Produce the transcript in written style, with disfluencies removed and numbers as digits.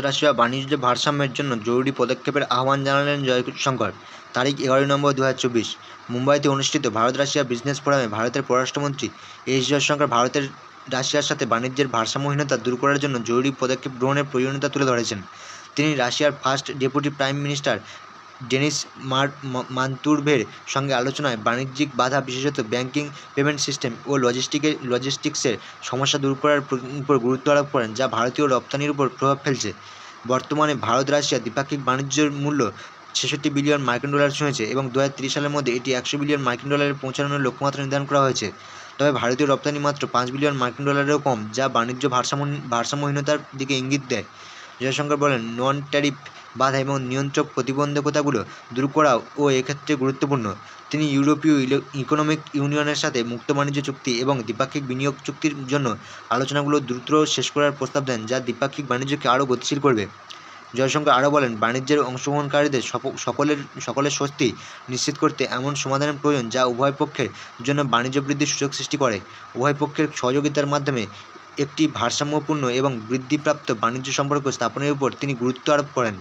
Russia বাণিজ্য ভারসাম্যের জন্য জরুরি পদক্ষেপের আহ্বান জানালেন জয়শঙ্কর। তারিখ 11 নভেম্বর 2024। মুম্বাইতে অনুষ্ঠিত ভারত রাশিয়া বিজনেস ফোরামে ভারতের পররাষ্ট্রমন্ত্রী জয়শঙ্কর ভারতের রাশিয়ার সাথে বাণিজ্যের ভারসাম্যহীনতা দূর করার জন্য জরুরি পদক্ষেপ গ্রহণের প্রয়োজনীয়তা তুলে ধরেছেন। তিনি রাশিয়ার first deputy prime minister Denis মান্তুরভের সঙ্গে আলোচনায় বাণিজ্যিক বাধা, বিশেষত ব্যাংকিং, পেমেন্ট সিস্টেম ও লজিস্টিক্সের সমস্যা দূর করার উপর গুরুত্ব আরোপ করেন, যা ভারতীয় রপ্তানির উপর প্রভাব ফেলছে। বর্তমানে ভারত রাশিয়া দ্বিপাক্ষিক বাণিজ্যের মূল্য 66 বিলিয়ন মার্কিন ডলার ছুঁয়েছে এবং 2030 সালের মধ্যে এটি 100 বিলিয়ন মার্কিন ডলারে পৌঁছানোর লক্ষ্যমাত্রা নির্ধারণ করা হয়েছে। তবে ভারতীয় রপ্তানি মাত্র 5 বিলিয়ন মার্কিন ডলারেরও কম, যা বাণিজ্য ভারসাম্যহীনতার দিকে ইঙ্গিত দেয়। জয়শঙ্কর বলেন, নন ট্যারিফ বাধা এবং নিয়ন্ত্রক প্রতিবন্ধকতাগুলো দূর করাও এক্ষেত্রে গুরুত্বপূর্ণ। তিনি ইউরোপীয় ইকোনমিক ইউনিয়নের সাথে মুক্ত বাণিজ্য চুক্তি এবং দ্বিপাক্ষিক বিনিয়োগ চুক্তির জন্য আলোচনাগুলো দ্রুত শেষ করার প্রস্তাব দেন, যা দ্বিপাক্ষিক বাণিজ্যকে আরও গতিশীল করবে। জয়শঙ্কর আরও বলেন, বাণিজ্যের অংশগ্রহণকারীদের সকলের স্বস্তি নিশ্চিত করতে এমন সমাধানের প্রয়োজন যা উভয় পক্ষের জন্য বাণিজ্য বৃদ্ধির সুযোগ সৃষ্টি করে। উভয় পক্ষের সহযোগিতার মাধ্যমে একটি ভারসাম্যপূর্ণ এবং বৃদ্ধিপ্রাপ্ত বাণিজ্য সম্পর্ক স্থাপনের উপর তিনি গুরুত্ব আরোপ করেন।